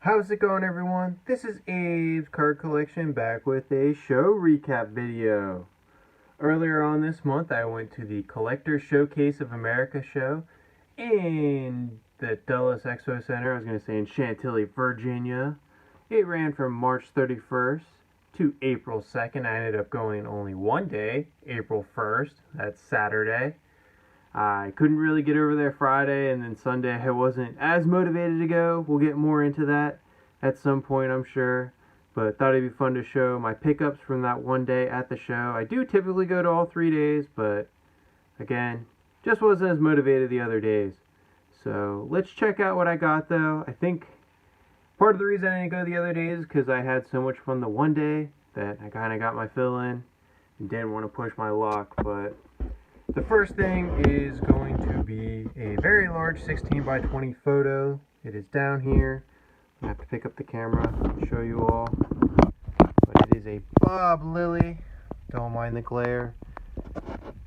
How's it going, everyone? This is Abe's Card Collection back with a show recap video. Earlier on this month, I went to the Collector Showcase of America show in the Dulles Expo Center. I was going to say in Chantilly, Virginia. It ran from March 31st to April 2nd. I ended up going only one day, April 1st. That's Saturday. I couldn't really get over there Friday, and then Sunday I wasn't as motivated to go. We'll get more into that at some point, I'm sure. But thought it'd be fun to show my pickups from that one day at the show. I do typically go to all 3 days, but again, just wasn't as motivated the other days. So let's check out what I got, though. I think part of the reason I didn't go the other days is because I had so much fun the one day that I kind of got my fill in and didn't want to push my luck. But the first thing is going to be a very large 16 by 20 photo. It is down here. I have to pick up the camera and show you all. But it is a Bob Lilly. Don't mind the glare.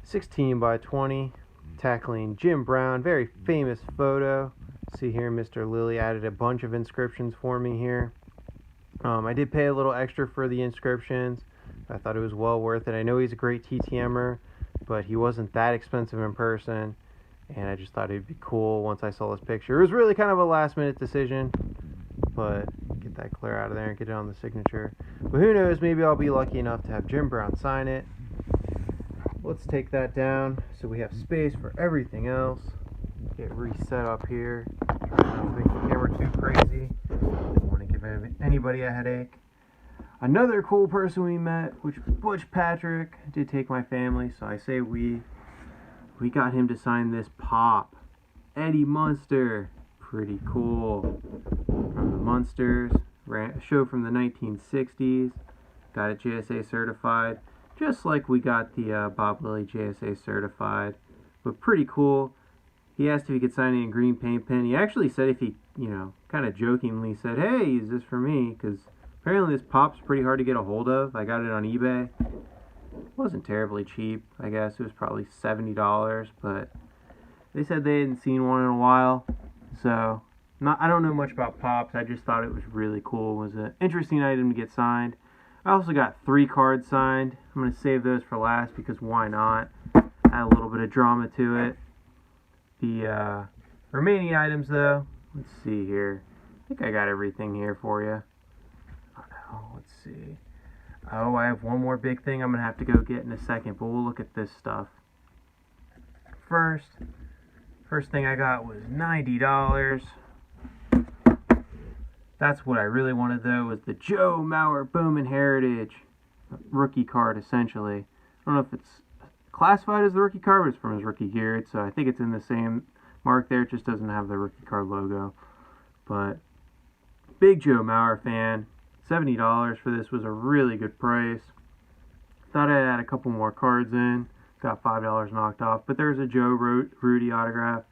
16 by 20. Tackling Jim Brown. Very famous photo. See here, Mr. Lilly added a bunch of inscriptions for me here. I did pay a little extra for the inscriptions. I thought it was well worth it. I know he's a great TTMer, but he wasn't that expensive in person, and I just thought it'd be cool once I saw this picture. It was really kind of a last-minute decision, but get that clear out of there and get it on the signature. But who knows, maybe I'll be lucky enough to have Jim Brown sign it. Let's take that down so we have space for everything else. Get reset up here. Try not to make the camera too crazy. Don't want to give anybody a headache. Another cool person we met, which was Butch Patrick, did take my family, so I say we got him to sign this pop. Eddie Munster, pretty cool. From the Munsters, ran a show from the 1960s, got it JSA certified, just like we got the Bob Lilly JSA certified, but pretty cool. He asked if he could sign it in green paint pen. He actually said if he, kind of jokingly said, hey, is this for me? Because apparently this pop's pretty hard to get a hold of. I got it on eBay. It wasn't terribly cheap, I guess. It was probably $70, but they said they hadn't seen one in a while. So, I don't know much about pops. I just thought it was really cool. It was an interesting item to get signed. I also got 3 cards signed. I'm going to save those for last because why not? Add a little bit of drama to it. The remaining items, though, let's see here. I think I got everything here for you. Oh, let's see. Oh, I have one more big thing I'm going to have to go get in a second, but we'll look at this stuff. First thing I got was $90. That's what I really wanted, though, was the Joe Mauer Bowman Heritage rookie card, essentially. I don't know if it's classified as the rookie card, but it's from his rookie year, so I think it's in the same mark there. It just doesn't have the rookie card logo. But big Joe Mauer fan. $70 for this was a really good price. Thought I'd add a couple more cards in. Got $5 knocked off. But there's a Joe Rudy autograph.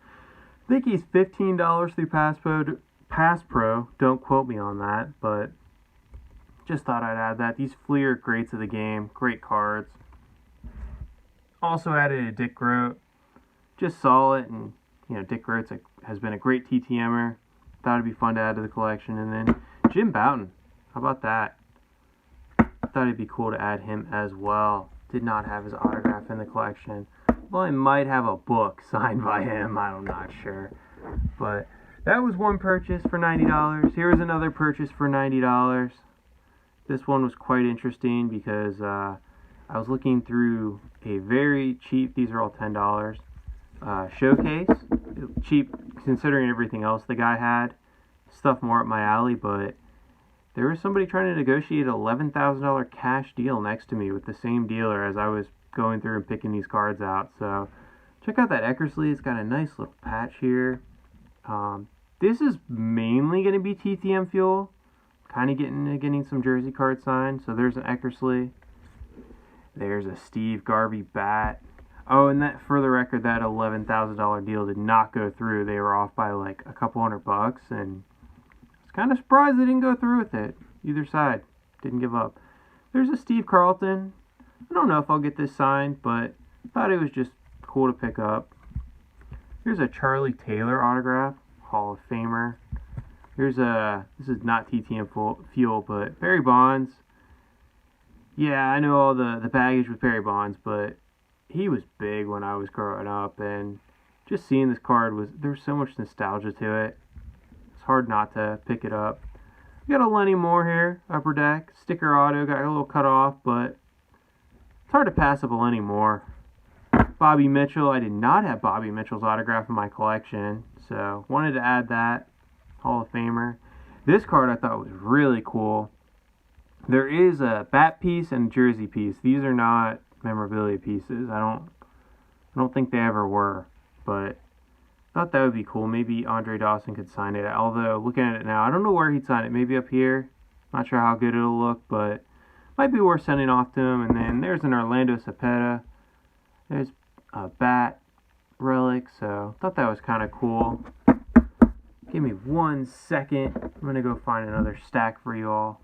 I think he's $15 through Pass Pro. Don't quote me on that, but just thought I'd add that. These Fleer greats of the game. Great cards. Also added a Dick Groat. Just saw it, and Dick Groat has been a great TTMer. Thought it'd be fun to add to the collection. And then Jim Bouton. How about that? I thought it'd be cool to add him as well. Did not have his autograph in the collection. Well, I might have a book signed by him. I'm not sure. But that was one purchase for $90. Here was another purchase for $90. This one was quite interesting because I was looking through a very cheap, these are all $10, showcase. Cheap considering everything else the guy had. Stuff more up my alley, but there was somebody trying to negotiate an $11,000 cash deal next to me with the same dealer as I was going through and picking these cards out. So check out that Eckersley. It's got a nice little patch here. This is mainly going to be TTM fuel. Kind of getting some jersey cards signed. So there's an Eckersley. There's a Steve Garvey bat. Oh, and that, for the record, that $11,000 deal did not go through. They were off by like a couple $100, and kind of surprised they didn't go through with it. Either side didn't give up. There's a Steve Carlton. I don't know if I'll get this signed, but thought it was just cool to pick up. Here's a Charlie Taylor autograph, Hall of Famer. This is not TTM fuel, but Barry Bonds. Yeah, I know all the baggage with Barry Bonds, but he was big when I was growing up, and just seeing this card there's so much nostalgia to it. It's hard not to pick it up. We got a Lenny Moore here, upper deck, sticker auto, got a little cut off, but it's hard to pass up a Lenny Moore. Bobby Mitchell, I did not have Bobby Mitchell's autograph in my collection, so wanted to add that. Hall of Famer. This card I thought was really cool. There is a bat piece and jersey piece. These are not memorabilia pieces. I don't think they ever were, but I thought that would be cool. Maybe Andre Dawson could sign it. Although looking at it now, I don't know where he'd sign it. Maybe up here. Not sure how good it'll look, but might be worth sending off to him. And then there's an Orlando Cepeda. There's a bat relic, so I thought that was kind of cool. Give me 1 second. I'm going to go find another stack for you all.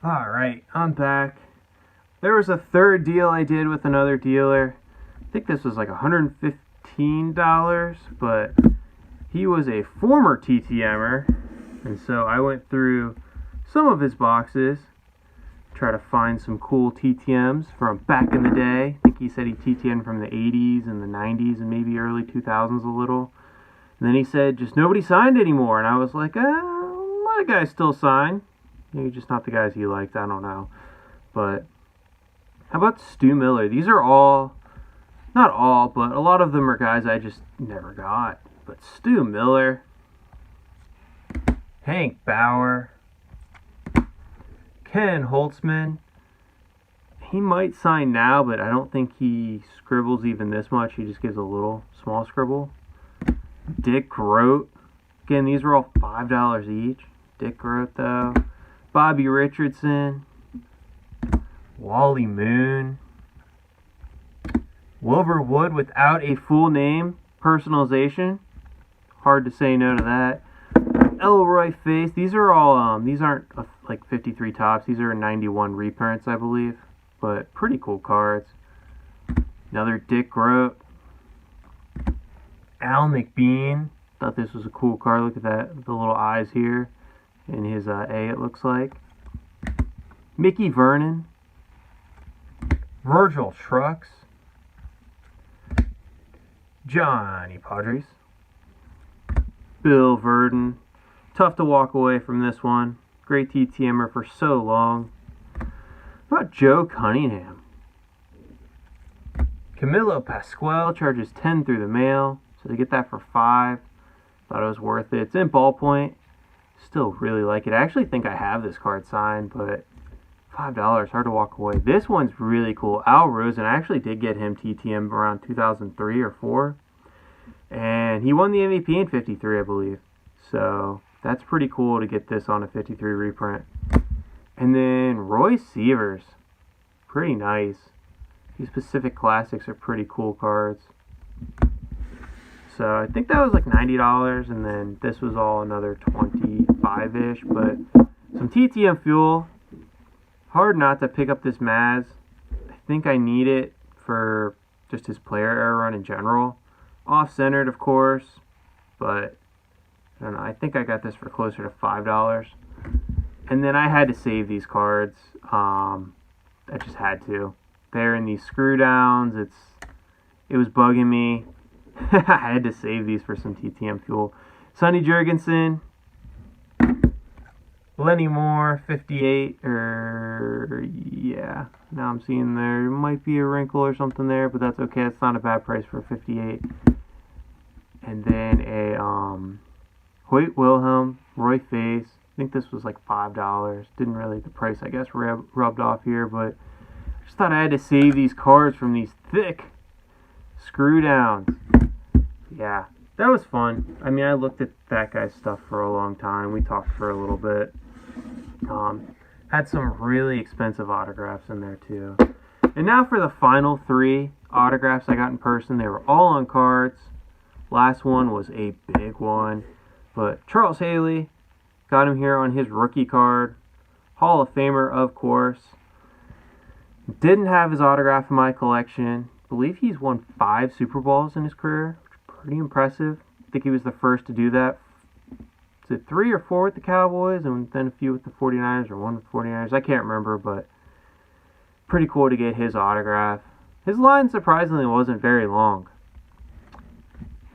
Alright, I'm back. There was a third deal I did with another dealer. I think this was like $115, but he was a former TTMer, and so I went through some of his boxes, try to find some cool TTMs from back in the day. I think he said he TTM'd from the 80s and the 90s and maybe early 2000s a little. And then he said just nobody signed anymore, and I was like, a lot of guys still sign. Maybe just not the guys he liked, I don't know. But how about Stu Miller? These are all, not all, but a lot of them are guys I just never got. But Stu Miller, Hank Bauer, Ken Holtzman. He might sign now, but I don't think he scribbles even this much. He just gives a little small scribble. Dick Groat. Again, these were all $5 each. Dick Groat, though. Bobby Richardson. Wally Moon. Wilbur Wood without a full name. Personalization. Hard to say no to that. Elroy Face. These are all, these aren't like 53 tops. These are 91 reprints, I believe. But pretty cool cards. Another Dick Groat. Al McBean. Thought this was a cool card. Look at that. The little eyes here. In his A, it looks like. Mickey Vernon. Virgil Trucks. Johnny Padres. Bill Verdon. Tough to walk away from this one. Great TTMer for so long. How about Joe Cunningham? Camilo Pascual charges 10 through the mail. So they get that for $5. Thought it was worth it. It's in ballpoint. Still really like it. I actually think I have this card signed, but $5, hard to walk away. This one's really cool. Al Rosen, I actually did get him TTM around 2003 or 4. And he won the MVP in 53, I believe. So that's pretty cool to get this on a 53 reprint. And then Roy Sievers. Pretty nice. These Pacific Classics are pretty cool cards. So I think that was like $90, and then this was all another 25-ish. But some TTM fuel. Hard not to pick up this Maz. I think I need it for just his player error run in general. Off-centered, of course, but I don't know. I think I got this for closer to $5. And then I had to save these cards. I just had to. They're in these screw downs. It was bugging me. I had to save these for some TTM fuel. Sonny Jurgensen. Lenny Moore, 58, yeah. Now I'm seeing there might be a wrinkle or something there, but that's okay. It's not a bad price for 58. And then a Hoyt Wilhelm, Roy Face. I think this was like $5. Didn't really, the price I guess rubbed off here, but I just thought I had to save these cards from these thick screw downs. Yeah, that was fun. I mean, I looked at that guy's stuff for a long time. We talked for a little bit. Had some really expensive autographs in there too. And now for the final 3 autographs I got in person. They were all on cards. Last one was a big one. But Charles Haley, got him here on his rookie card. Hall of Famer, of course. Didn't have his autograph in my collection. Believe he's won 5 Super Bowls in his career. Pretty impressive. I think he was the first to do that it 3 or 4 with the Cowboys, and then a few with the 49ers, or one with the 49ers. I can't remember, but pretty cool to get his autograph. His line, surprisingly, wasn't very long.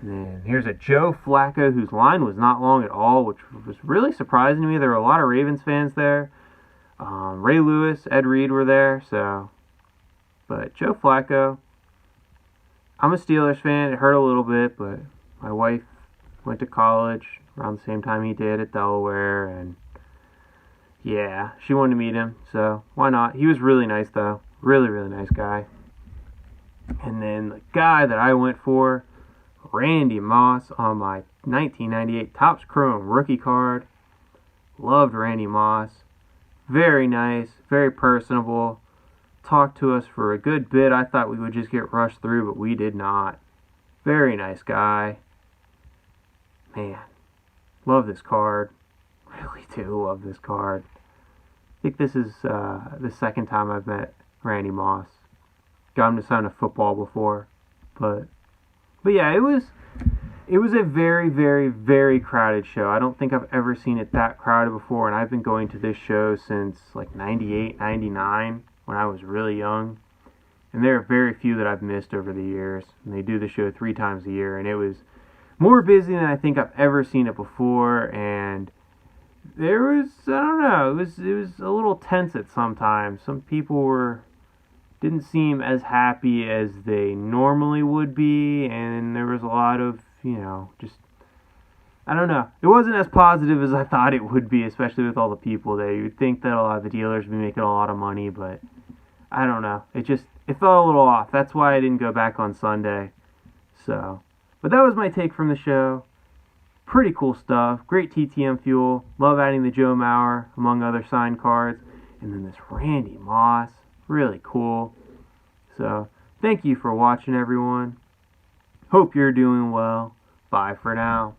And then here's a Joe Flacco, whose line was not long at all, which was really surprising to me. There were a lot of Ravens fans there. Ray Lewis, Ed Reed were there, so. But Joe Flacco, I'm a Steelers fan. It hurt a little bit, but my wife went to college around the same time he did at Delaware, and yeah, she wanted to meet him, so why not? He was really nice, though. Really, really nice guy. And then the guy that I went for, Randy Moss, on my 1998 Topps Chrome rookie card. Loved Randy Moss. Very nice, very personable. Talked to us for a good bit. I thought we would just get rushed through, but we did not. Very nice guy. Man, love this card. Really do love this card. I think this is the second time I've met Randy Moss. Got him to sign a football before, but yeah, it was a very, very, very crowded show. I don't think I've ever seen it that crowded before, and I've been going to this show since like 98, 99, when I was really young. And there are very few that I've missed over the years. And they do the show 3 times a year, and it was more busy than I think I've ever seen it before. And there was, I don't know, it was a little tense at some times. Some people didn't seem as happy as they normally would be, and there was a lot of, just, I don't know. It wasn't as positive as I thought it would be, especially with all the people there. You'd think that a lot of the dealers would be making a lot of money, but I don't know. It felt a little off. That's why I didn't go back on Sunday. So, but that was my take from the show. Pretty cool stuff. Great TTM fuel. Love adding the Joe Mauer, among other signed cards. And then this Randy Moss. Really cool. So, thank you for watching, everyone. Hope you're doing well. Bye for now.